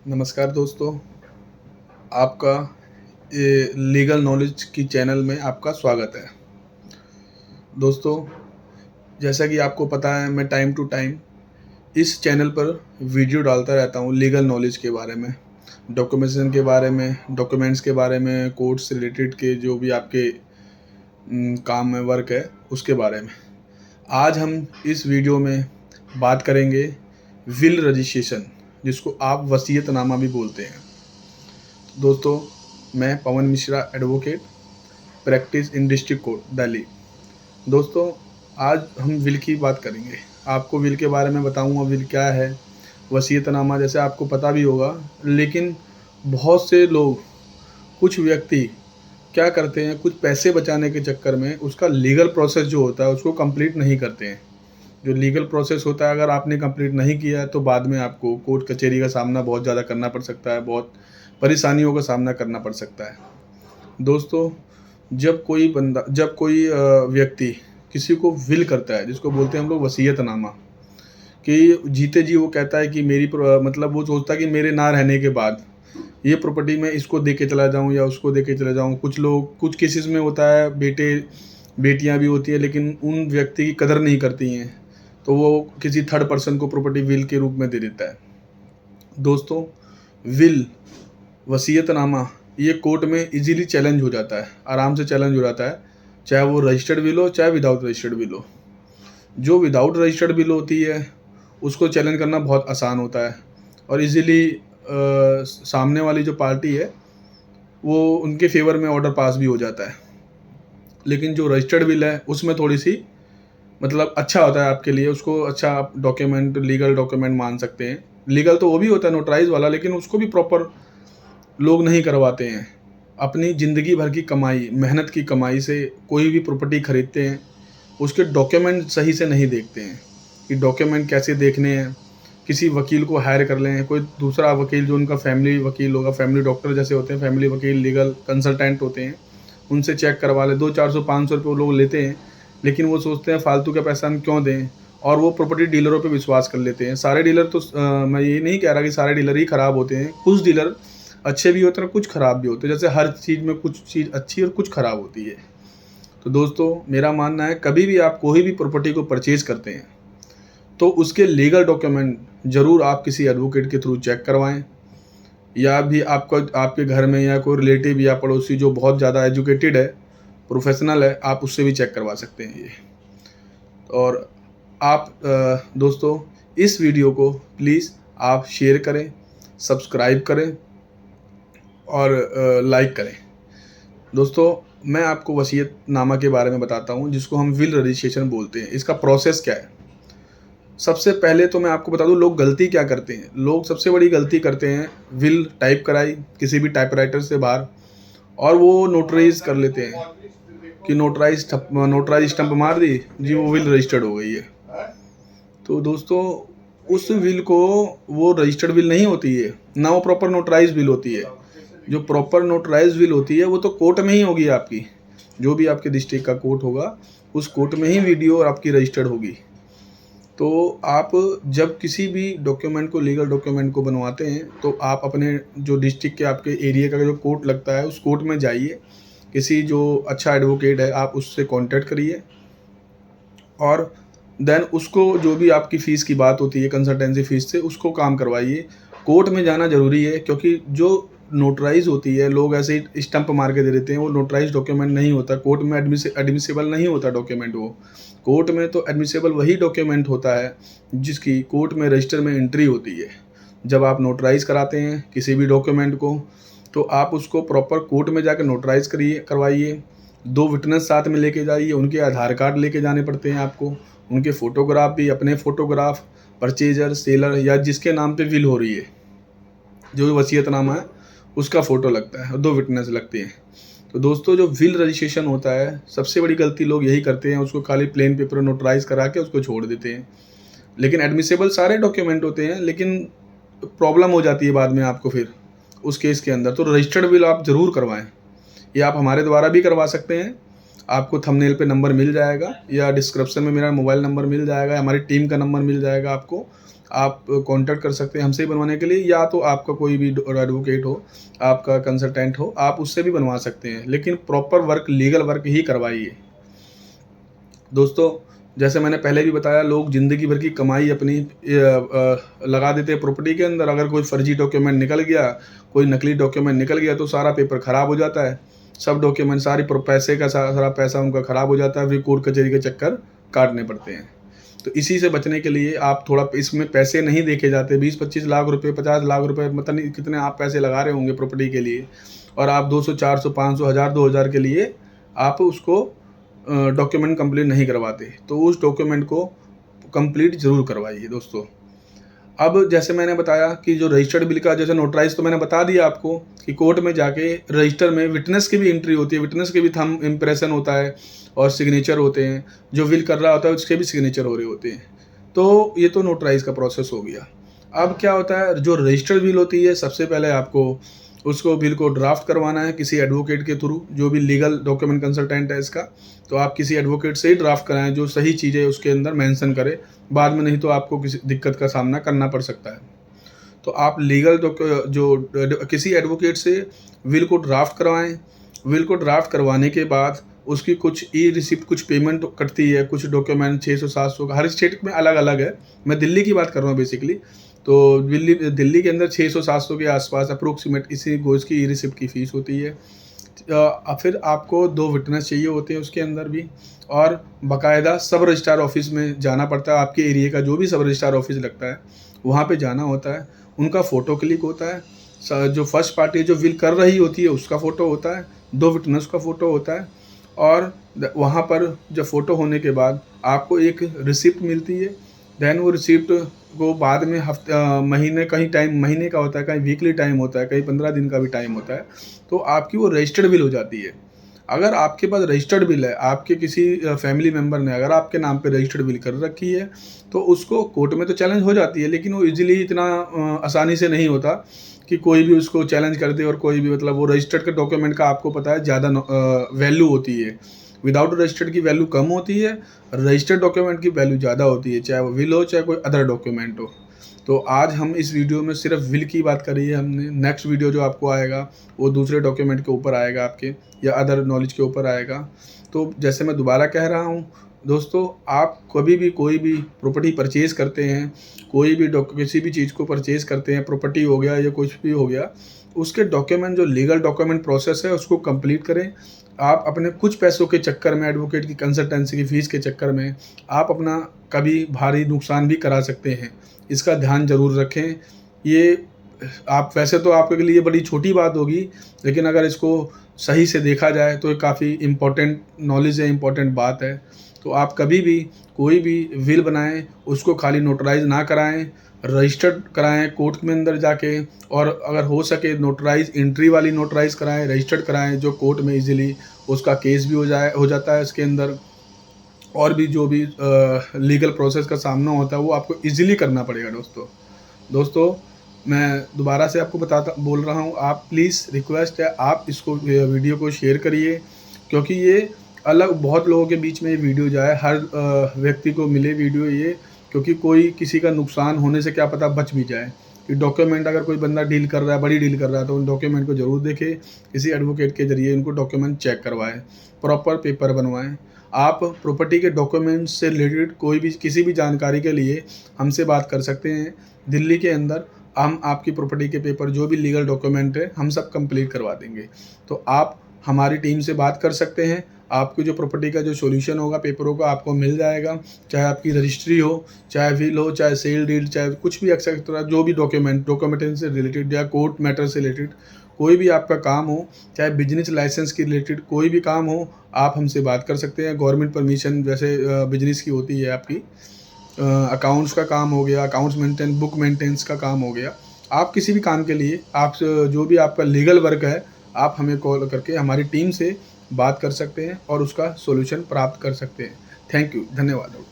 नमस्कार दोस्तों, आपका ये लीगल नॉलेज की चैनल में आपका स्वागत है। दोस्तों, जैसा कि आपको पता है मैं टाइम टू टाइम इस चैनल पर वीडियो डालता रहता हूँ लीगल नॉलेज के बारे में, डॉक्यूमेंटेशन के बारे में, डॉक्यूमेंट्स के बारे में, कोर्ट से रिलेटेड के जो भी आपके काम में वर्क है उसके बारे में। आज हम इस वीडियो में बात करेंगे विल रजिस्ट्रेशन, जिसको आप वसीयतनामा भी बोलते हैं। दोस्तों, मैं Pawan Mishra advocate, practice in district court Delhi. दोस्तों, आज हम विल की बात करेंगे। आपको विल के बारे में बताऊंगा, विल क्या है, वसीयतनामा जैसे आपको पता भी होगा, लेकिन बहुत से लोग, कुछ व्यक्ति क्या करते हैं, कुछ पैसे बचाने के चक्कर में उसका लीगल प्रोसेस जो होता है उसको कंप्लीट नहीं करते हैं। जो लीगल प्रोसेस होता है अगर आपने कंप्लीट नहीं किया है तो बाद में आपको कोर्ट कचहरी का सामना बहुत ज़्यादा करना पड़ सकता है, बहुत परेशानियों का सामना करना पड़ सकता है। दोस्तों, जब कोई व्यक्ति किसी को विल करता है, जिसको बोलते हैं हम लोग वसीयतनामा, कि जीते जी वो कहता है कि मतलब वो सोचता है कि मेरे ना रहने के बाद ये प्रॉपर्टी मैं इसको दे के चला जाऊँ या उसको दे के चला जाऊँ। कुछ केसेस में होता है बेटे बेटियाँ भी होती है, लेकिन उन व्यक्ति की कदर नहीं करती हैं, तो वो किसी थर्ड पर्सन को प्रॉपर्टी विल के रूप में दे देता है। दोस्तों, विल, वसीयतनामा, ये कोर्ट में इजीली चैलेंज हो जाता है, आराम से चैलेंज हो जाता है, चाहे वो रजिस्टर्ड विल हो चाहे विदाउट रजिस्टर्ड विल हो। जो विदाउट रजिस्टर्ड विल होती है उसको चैलेंज करना बहुत आसान होता है और इजीली सामने वाली जो पार्टी है वो उनके फेवर में ऑर्डर पास भी हो जाता है। लेकिन जो रजिस्टर्ड विल है उसमें थोड़ी सी मतलब अच्छा होता है आपके लिए, उसको अच्छा आप डॉक्यूमेंट, लीगल डॉक्यूमेंट मान सकते हैं। लीगल तो वो भी होता है नोटराइज वाला, लेकिन उसको भी प्रॉपर लोग नहीं करवाते हैं। अपनी ज़िंदगी भर की कमाई, मेहनत की कमाई से कोई भी प्रॉपर्टी खरीदते हैं, उसके डॉक्यूमेंट सही से नहीं देखते हैं कि डॉक्यूमेंट कैसे देखने हैं। किसी वकील को हायर कर लें, कोई दूसरा वकील जो उनका फैमिली वकील होगा, फैमिली डॉक्टर जैसे होते हैं, फैमिली वकील, लीगल कंसल्टेंट होते हैं, उनसे चेक करवा लें। 200-400-500 रुपये वो लोग लेते हैं, लेकिन वो सोचते हैं फालतू का पैसा हम क्यों दें, और वो प्रॉपर्टी डीलरों पे विश्वास कर लेते हैं। सारे डीलर तो मैं ये नहीं कह रहा कि सारे डीलर ही ख़राब होते हैं, कुछ डीलर अच्छे भी होते हैं और कुछ ख़राब भी होते हैं। जैसे हर चीज़ में कुछ चीज़ अच्छी और कुछ ख़राब होती है। तो दोस्तों, मेरा मानना है कभी भी आप कोई भी प्रॉपर्टी को परचेज़ करते हैं तो उसके लीगल डॉक्यूमेंट ज़रूर आप किसी एडवोकेट के थ्रू चेक करवाएं, या भी आपके घर में या कोई रिलेटिव या पड़ोसी जो बहुत ज़्यादा एजुकेटेड है, प्रोफेशनल है, आप उससे भी चेक करवा सकते हैं ये। और आप दोस्तों, इस वीडियो को प्लीज़ आप शेयर करें, सब्सक्राइब करें और लाइक करें। दोस्तों, मैं आपको वसीयतनामा के बारे में बताता हूँ, जिसको हम विल रजिस्ट्रेशन बोलते हैं। इसका प्रोसेस क्या है, सबसे पहले तो मैं आपको बता दूं लोग गलती क्या करते हैं। लोग सबसे बड़ी गलती करते हैं, विल टाइप कराई किसी भी टाइपराइटर से बाहर, और वो नोटराइज कर लेते हैं कि नोटराइज स्टंप मार दी जी, वो विल रजिस्टर्ड हो गई है। तो दोस्तों, उस विल को, वो रजिस्टर्ड विल नहीं होती है ना, वो प्रॉपर नोटराइज विल होती है। जो प्रॉपर नोटराइज विल होती है वो तो कोर्ट में ही होगी आपकी, जो भी आपके डिस्ट्रिक्ट का कोर्ट होगा उस कोर्ट में ही वीडियो आपकी रजिस्टर्ड होगी। तो आप जब किसी भी डॉक्यूमेंट को, लीगल डॉक्यूमेंट को बनवाते हैं, तो आप अपने जो डिस्ट्रिक्ट के, आपके एरिया का जो कोर्ट लगता है उस कोर्ट में जाइए, किसी जो अच्छा एडवोकेट है आप उससे कांटेक्ट करिए, और देन उसको जो भी आपकी फ़ीस की बात होती है कंसल्टेंसी फ़ीस से, उसको काम करवाइए। कोर्ट में जाना ज़रूरी है, क्योंकि जो नोटराइज होती है, लोग ऐसे ही स्टंप मार के दे देते हैं, वो नोटराइज डॉक्यूमेंट नहीं होता। कोर्ट में एडमिसिबल नहीं होता डॉक्यूमेंट वो। कोर्ट में तो एडमिसिबल वही डॉक्यूमेंट होता है जिसकी कोर्ट में रजिस्टर में एंट्री होती है। जब आप नोटराइज कराते हैं किसी भी डॉक्यूमेंट को, तो आप उसको प्रॉपर कोर्ट में जाकर नोटराइज करवाइए। 2 विटनेस साथ में लेके जाइए, उनके आधार कार्ड लेके जाने पड़ते हैं आपको, उनके फ़ोटोग्राफ भी, अपने फ़ोटोग्राफ, परचेजर, सेलर या जिसके नाम पे विल हो रही है, जो वसीयतनामा है उसका फ़ोटो लगता है और 2 विटनेस लगते हैं। तो दोस्तों, जो विल रजिस्ट्रेशन होता है, सबसे बड़ी गलती लोग यही करते हैं, उसको खाली प्लेन पेपर नोटराइज करा के उसको छोड़ देते हैं। लेकिन एडमिसिबल सारे डॉक्यूमेंट होते हैं, लेकिन प्रॉब्लम हो जाती है बाद में आपको फिर उस केस के अंदर। तो रजिस्टर्ड विल आप ज़रूर करवाएं, ये आप हमारे द्वारा भी करवा सकते हैं। आपको थंबनेल पे नंबर मिल जाएगा या डिस्क्रिप्शन में मेरा मोबाइल नंबर मिल जाएगा, हमारी टीम का नंबर मिल जाएगा आपको। आप कॉन्टैक्ट कर सकते हैं हमसे ही बनवाने के लिए, या तो आपका कोई भी एडवोकेट हो, आपका कंसल्टेंट हो, आप उससे भी बनवा सकते हैं, लेकिन प्रॉपर वर्क, लीगल वर्क ही करवाइए। दोस्तों, जैसे मैंने पहले भी बताया, लोग ज़िंदगी भर की कमाई अपनी लगा देते हैं प्रॉपर्टी के अंदर। अगर कोई फर्जी डॉक्यूमेंट निकल गया, कोई नकली डॉक्यूमेंट निकल गया, तो सारा पेपर ख़राब हो जाता है। सब डॉक्यूमेंट, सारी पैसे का सारा पैसा उनका ख़राब हो जाता है, फिर कोर्ट कचहरी के चक्कर काटने पड़ते हैं। तो इसी से बचने के लिए आप थोड़ा, इसमें पैसे नहीं देखे जाते, 20-25 लाख रुपए, 50 लाख रुपए, मतलब नहीं कितने आप पैसे लगा रहे होंगे प्रॉपर्टी के लिए, और आप 200, 400, 500, 1000, 2000 के लिए आप उसको डॉक्यूमेंट कंप्लीट नहीं करवाते। तो उस डॉक्यूमेंट को कंप्लीट ज़रूर करवाइए दोस्तों। अब जैसे मैंने बताया कि जो रजिस्टर्ड बिल का, जैसे नोटराइज तो मैंने बता दिया आपको कि कोर्ट में जाके रजिस्टर में विटनेस की भी एंट्री होती है, विटनेस के भी थंब इम्प्रेशन होता है और सिग्नेचर होते हैं। जो विल कर रहा होता है उसके भी सिग्नेचर हो रहे होते हैं। तो ये तो नोटराइज का प्रोसेस हो गया। अब क्या होता है, जो रजिस्टर्ड बिल होती है, सबसे पहले आपको उसको बिल को ड्राफ्ट करवाना है किसी एडवोकेट के थ्रू, जो भी लीगल डॉक्यूमेंट कंसल्टेंट है इसका। तो आप किसी एडवोकेट से ही ड्राफ्ट कराएं जो सही चीज़ें उसके अंदर मेंशन करे, बाद में नहीं तो आपको किसी दिक्कत का सामना करना पड़ सकता है। तो आप लीगल किसी एडवोकेट से विल को ड्राफ्ट करवाएं। विल को ड्राफ्ट करवाने के बाद उसकी कुछ ई रिसिप्ट, कुछ पेमेंट कटती है, कुछ डॉक्यूमेंट 600-700 का, हर स्टेट में अलग अलग है। मैं दिल्ली की बात कर रहा हूँ बेसिकली। तो दिल्ली के अंदर 600-700 के आसपास अप्रोक्सीमेट इसी गोज की ई रिसिप्ट की फ़ीस होती है। फिर आपको 2 विटनेस चाहिए होते हैं उसके अंदर भी, और बाकायदा सब रजिस्ट्रार ऑफिस में जाना पड़ता है। आपके एरिया का जो भी सब रजिस्ट्रार ऑफिस लगता है वहाँ पे जाना होता है। उनका फ़ोटो क्लिक होता है, जो फर्स्ट पार्टी जो विल कर रही होती है उसका फ़ोटो होता है, 2 विटनेस का फ़ोटो होता है, और वहाँ पर जब फ़ोटो होने के बाद आपको एक रिसिप्ट मिलती है। देन वो रिसिप्ट को बाद में महीने, कहीं टाइम महीने का होता है, कहीं वीकली टाइम होता है, कहीं 15 दिन का भी टाइम होता है। तो आपकी वो रजिस्टर्ड बिल हो जाती है। अगर आपके पास रजिस्टर्ड बिल है, आपके किसी फैमिली मेम्बर ने अगर आपके नाम पे रजिस्टर्ड बिल कर रखी है, तो उसको कोर्ट में तो चैलेंज हो जाती है, लेकिन वो ईजिली इतना आसानी से नहीं होता कि कोई भी उसको चैलेंज कर दे। और कोई भी, मतलब वो रजिस्टर्ड के डॉक्यूमेंट का आपको पता है ज़्यादा वैल्यू होती है। विदाउट रजिस्टर्ड की वैल्यू कम होती है, रजिस्टर्ड डॉक्यूमेंट की वैल्यू ज़्यादा होती है, चाहे वो विल हो चाहे कोई अदर डॉक्यूमेंट हो। तो आज हम इस वीडियो में सिर्फ विल की बात करी है हमने। नेक्स्ट वीडियो जो आपको आएगा वो दूसरे डॉक्यूमेंट के ऊपर आएगा आपके, या अदर नॉलेज के ऊपर आएगा। तो जैसे मैं दोबारा कह रहा हूँ दोस्तों, आप कभी भी कोई भी प्रॉपर्टी परचेज़ करते हैं, कोई भी किसी भी चीज़ को परचेज़ करते हैं, प्रॉपर्टी हो गया या कुछ भी हो गया, उसके डॉक्यूमेंट, जो लीगल डॉक्यूमेंट प्रोसेस है उसको कंप्लीट करें। आप अपने कुछ पैसों के चक्कर में, एडवोकेट की कंसल्टेंसी की फ़ीस के चक्कर में आप अपना कभी भारी नुकसान भी करा सकते हैं। इसका ध्यान ज़रूर रखें। ये आप, वैसे तो आपके लिए बड़ी छोटी बात होगी, लेकिन अगर इसको सही से देखा जाए तो ये काफ़ी इम्पोर्टेंट नॉलेज है, इम्पोर्टेंट बात है। तो आप कभी भी कोई भी विल बनाएं, उसको खाली नोटराइज ना कराएं, रजिस्टर्ड कराएं कोर्ट में अंदर जाके, और अगर हो सके नोटराइज, एंट्री वाली नोटराइज कराएं, रजिस्टर्ड कराएं, जो कोर्ट में इजीली उसका केस भी हो जाता है इसके अंदर। और भी जो भी लीगल प्रोसेस का सामना होता है वो आपको इजीली करना पड़ेगा दोस्तों। मैं दोबारा से आपको बोल रहा हूँ, आप प्लीज़, रिक्वेस्ट है, आप इसको वीडियो को शेयर करिए, क्योंकि ये बहुत लोगों के बीच में ये वीडियो जाए, हर व्यक्ति को मिले वीडियो ये, क्योंकि कोई किसी का नुकसान होने से क्या पता बच भी जाए। कि डॉक्यूमेंट अगर कोई बंदा डील कर रहा है, बड़ी डील कर रहा है, तो उन डॉक्यूमेंट को ज़रूर देखे, किसी एडवोकेट के ज़रिए इनको डॉक्यूमेंट चेक करवाएं, प्रॉपर पेपर बनवाएं। आप प्रॉपर्टी के डॉक्यूमेंट्स से रिलेटेड कोई भी, किसी भी जानकारी के लिए हमसे बात कर सकते हैं। दिल्ली के अंदर हम आपकी प्रॉपर्टी के पेपर, जो भी लीगल डॉक्यूमेंट है, हम सब कंप्लीट करवा देंगे। तो आप हमारी टीम से बात कर सकते हैं, आपकी जो प्रॉपर्टी का जो सॉल्यूशन होगा पेपरों का आपको मिल जाएगा। चाहे आपकी रजिस्ट्री हो, चाहे विल हो, चाहे सेल डीड, चाहे कुछ भी एक्सेट्रा, जो भी डॉक्यूमेंट से रिलेटेड या कोर्ट मैटर से रिलेटेड कोई भी आपका काम हो, चाहे बिजनेस लाइसेंस के रिलेटेड कोई भी काम हो, आप हमसे बात कर सकते हैं। गवर्नमेंट परमिशन जैसे बिजनेस की होती है आपकी, अकाउंट्स का काम हो गया, अकाउंट्स मेंटेन, बुक मेंटेनेंस का काम हो गया, आप किसी भी काम के लिए, आप जो भी आपका लीगल वर्क है, आप हमें कॉल करके हमारी टीम से बात कर सकते हैं और उसका सॉल्यूशन प्राप्त कर सकते हैं। थैंक यू, धन्यवाद।